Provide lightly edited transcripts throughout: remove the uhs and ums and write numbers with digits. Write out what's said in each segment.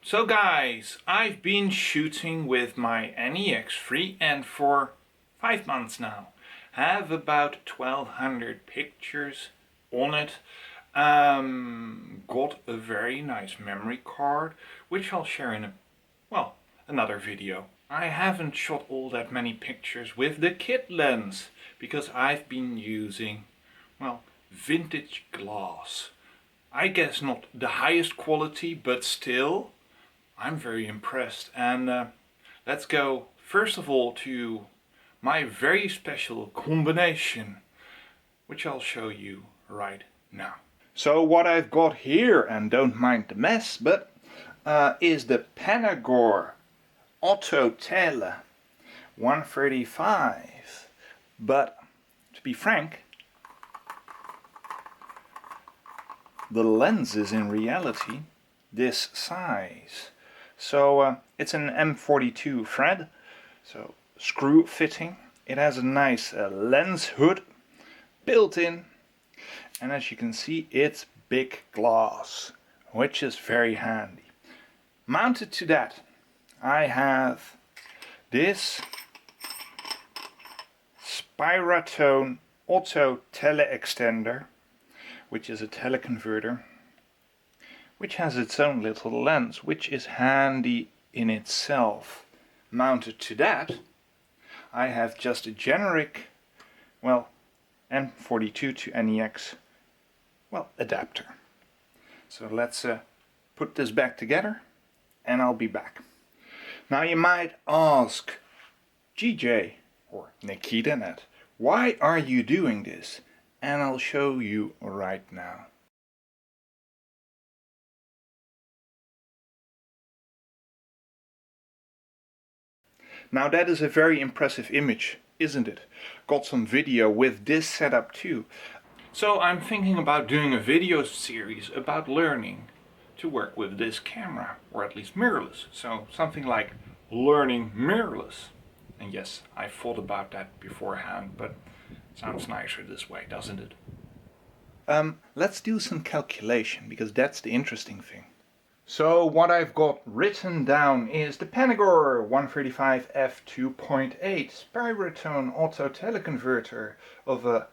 So guys, I've been shooting with my NEX3 and for 5 months now. Have about 1200 pictures on it. Got a very nice memory card, which I'll share in another video. I haven't shot all that many pictures with the kit lens because I've been using, vintage glass. I guess not the highest quality, but still, I'm very impressed. And let's go first of all to my very special combination, which I'll show you right now. So what I've got here, and don't mind the mess, but is the Panagor Auto Tele 135. But to be frank, the lens is in reality this size. So it's an M42 thread, so screw fitting. It has a nice lens hood built in, and as you can see, it's big glass, which is very handy. Mounted to that, I have this Spiratone Auto Teleextender, which is a teleconverter, which has its own little lens, which is handy in itself. Mounted to that, I have just a generic, M42 to NEX, adapter. So let's put this back together, and I'll be back. Now you might ask, GJ or Nikita, why are you doing this? And I'll show you right now. Now that is a very impressive image, isn't it? Got some video with this setup too. So I'm thinking about doing a video series about learning to work with this camera, or at least mirrorless. So something like learning mirrorless. And yes, I thought about that beforehand, but it sounds nicer this way, doesn't it? Let's do some calculation, because that's the interesting thing. So what I've got written down is the Panagor 135 f2.8 Spiratone Auto Teleconverter of a,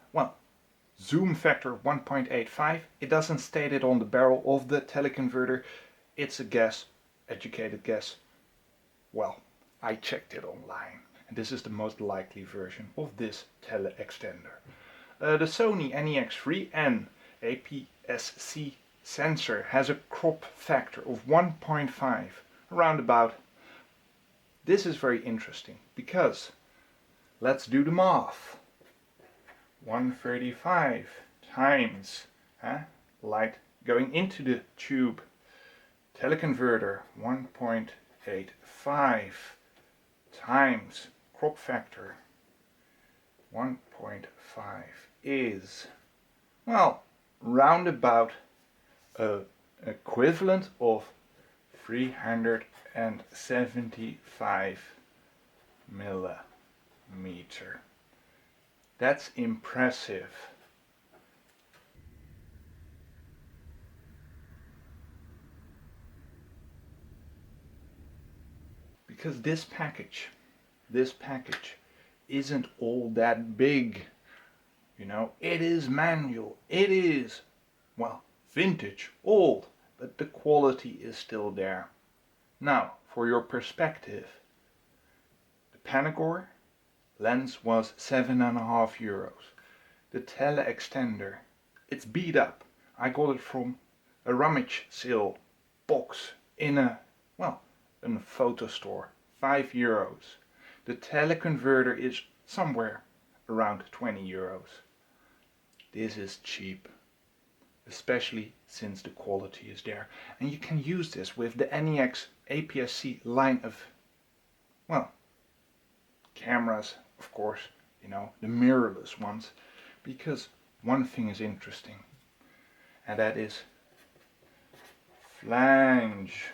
zoom factor 1.85. It doesn't state it on the barrel of the teleconverter. It's a guess, educated guess. Well, I checked it online, and this is the most likely version of this teleextender. The Sony NEX3 and aps-c sensor has a crop factor of 1.5, around about. This is very interesting because, let's do the math. 135 times light going into the tube, teleconverter 1.85 times crop factor 1.5 is, round about equivalent of 375 millimeter. That's impressive. Because this package isn't all that big. You know, it is manual. It is, vintage, old, but the quality is still there. Now, for your perspective, the Panagor lens was €7.50. The teleextender, it's beat up. I got it from a rummage sale box in a photo store, €5. The teleconverter is somewhere around €20. This is cheap, especially since the quality is there. And you can use this with the NEX aps-c line of, cameras, of course, the mirrorless ones, because one thing is interesting, and that is flange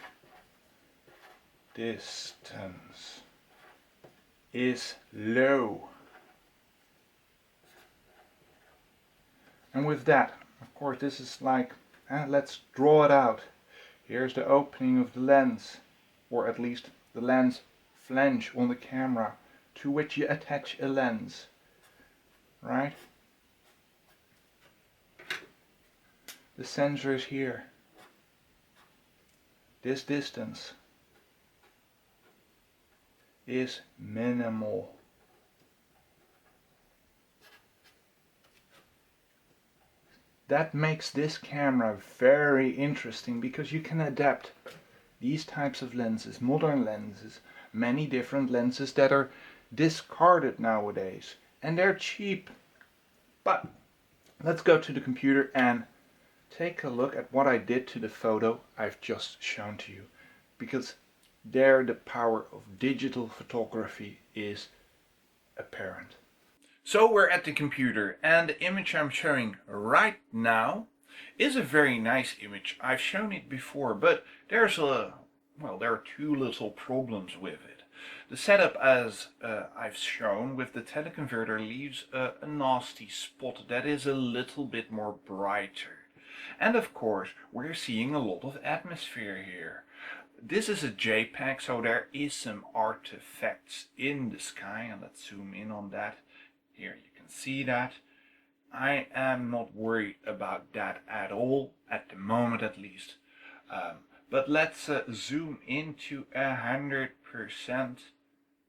distance is low. And with that, of course, this is like, let's draw it out. Here's the opening of the lens, or at least the lens flange on the camera, to which you attach a lens, right? The sensor is here. This distance is minimal. That makes this camera very interesting because you can adapt these types of lenses, modern lenses, many different lenses that are discarded nowadays, and they're cheap. But let's go to the computer and take a look at what I did to the photo I've just shown to you, because there the power of digital photography is apparent. So we're at the computer, and the image I'm showing right now is a very nice image. I've shown it before, but there are two little problems with it. The setup, as I've shown with the teleconverter, leaves a nasty spot that is a little bit more brighter. And of course, we're seeing a lot of atmosphere here. This is a JPEG, so there is some artifacts in the sky, and let's zoom in on that. Here you can see that. I am not worried about that at all, at the moment at least. But let's zoom into 100%.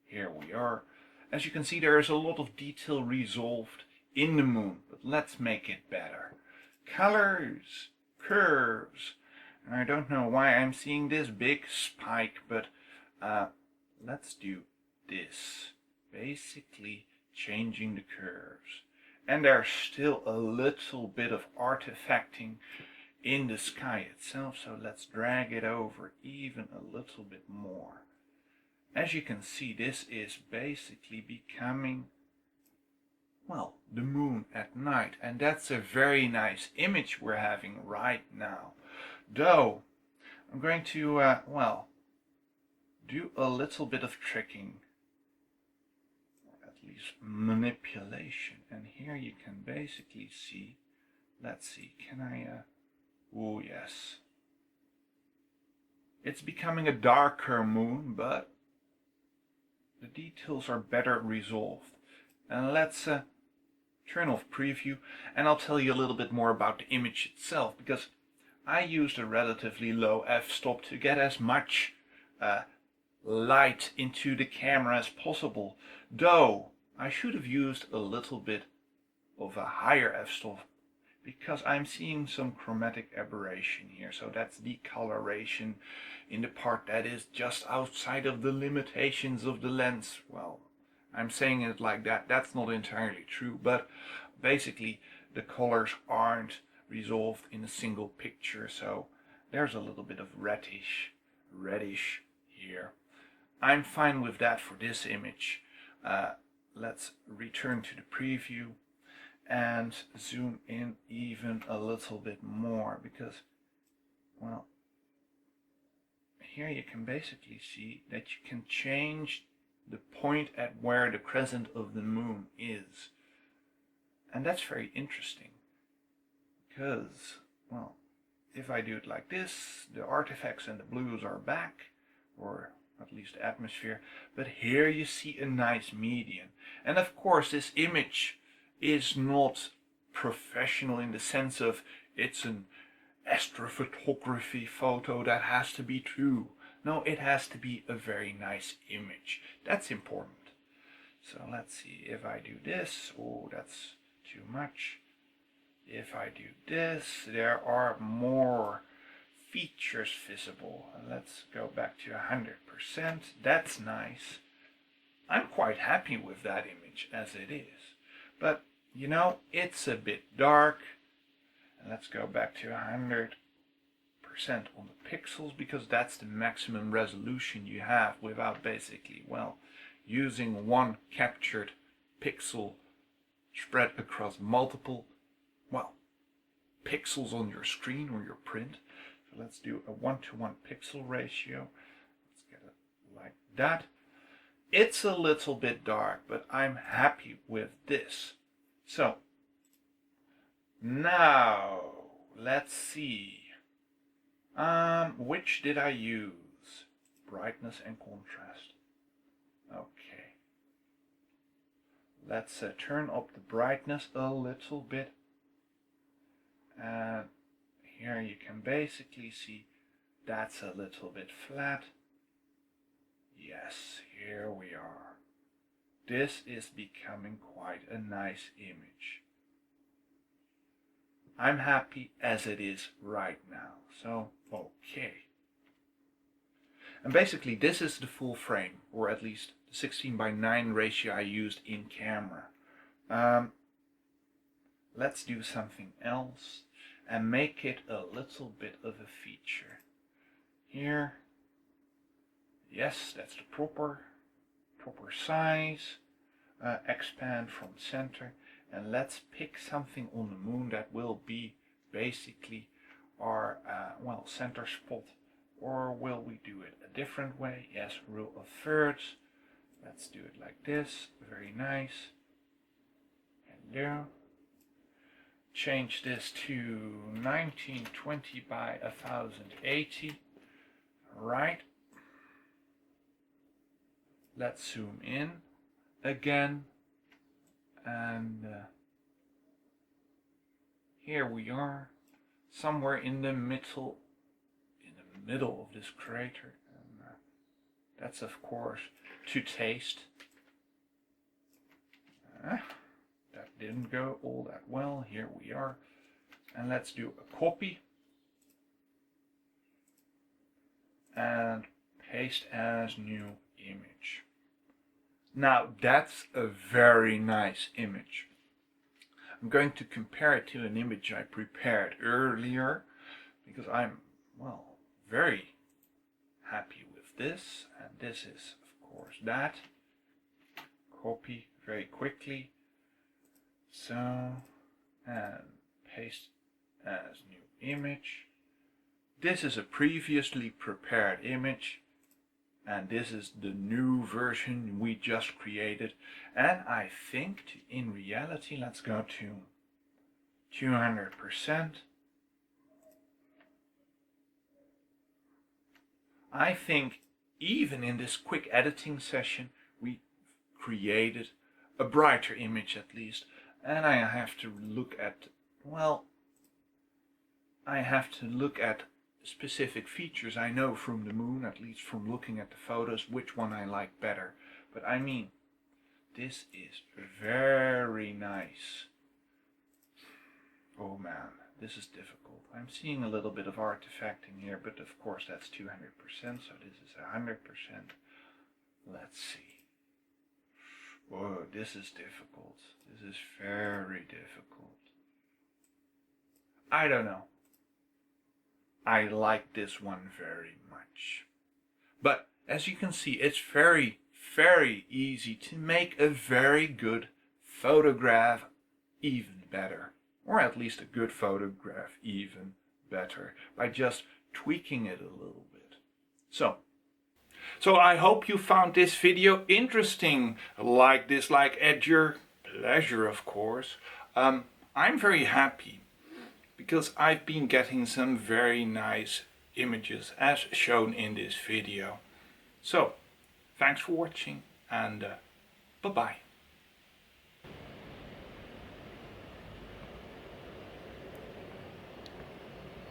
Here we are. As you can see, there is a lot of detail resolved in the moon, but let's make it better. Colors, curves, and I don't know why I'm seeing this big spike, but let's do this. Basically changing the curves. And there's still a little bit of artifacting in the sky itself, so let's drag it over even a little bit more. As you can see, this is basically becoming, well, the moon at night, and that's a very nice image we're having right now. Though, I'm going to, do a little bit of tricking, or at least manipulation, and here you can basically see, let's see, can I, oh yes. It's becoming a darker moon, but the details are better resolved. And let's turn off preview, and I'll tell you a little bit more about the image itself, because I used a relatively low f-stop to get as much light into the camera as possible, though I should have used a little bit of a higher f-stop, because I'm seeing some chromatic aberration here, so that's decoloration in the part that is just outside of the limitations of the lens. Well, I'm saying it like that, that's not entirely true, but basically the colors aren't resolved in a single picture, so there's a little bit of reddish here. I'm fine with that for this image. Let's return to the preview and zoom in even a little bit more, because, well, here you can basically see that you can change the point at where the crescent of the moon is. And that's very interesting, because, well, if I do it like this, the artifacts and the blues are back, or at least atmosphere, but here you see a nice median. And of course this image is not professional in the sense of it's an astrophotography photo that has to be true. No, it has to be a very nice image. That's important. So let's see, if I do this, oh, that's too much. If I do this, there are more features visible. Let's go back to 100%. That's nice. I'm quite happy with that image as it is. But, you know, it's a bit dark. And let's go back to 100% on the pixels, because that's the maximum resolution you have without basically, well, using one captured pixel spread across multiple, well, pixels on your screen or your print. So let's do a 1:1 pixel ratio. Let's get it like that. It's a little bit dark, but I'm happy with this. So now let's see. Which did I use? Brightness and contrast. Okay. Let's turn up the brightness a little bit. And here you can basically see that's a little bit flat. Yes, here we are. This is becoming quite a nice image. I'm happy as it is right now, so okay. And basically this is the full frame, or at least the 16:9 ratio I used in camera. Let's do something else and make it a little bit of a feature. Here, yes, that's the proper size. Expand from center, and let's pick something on the moon that will be basically our center spot. Or will we do it a different way? Yes, rule of thirds. Let's do it like this. Very nice. Hello. Change this to 1920 by 1080. Right. Let's zoom in again, and here we are, somewhere in the middle of this crater, and that's of course to taste. That didn't go all that well. Here we are, and let's do a copy and paste as new image. Now that's a very nice image. I'm going to compare it to an image I prepared earlier because I'm, well, very happy with this. And this is, of course, that. Copy very quickly. So, and paste as new image. This is a previously prepared image. And this is the new version we just created. And I think in reality, let's go to 200%. I think even in this quick editing session, we created a brighter image at least. And I have to look at, well, I have to look at specific features I know from the moon, at least from looking at the photos, which one I like better. But I mean, this is very nice. Oh man, this is difficult. I'm seeing a little bit of artifacting here, but of course that's 200%, so this is 100%. Let's see. Whoa, this is difficult. This is very difficult. I don't know. I like this one very much. But as you can see, it's very, very easy to make a very good photograph even better. Or at least a good photograph even better by just tweaking it a little bit. So I hope you found this video interesting. Like, dislike, at your pleasure, of course. I'm very happy because I've been getting some very nice images as shown in this video. So, thanks for watching, and bye-bye.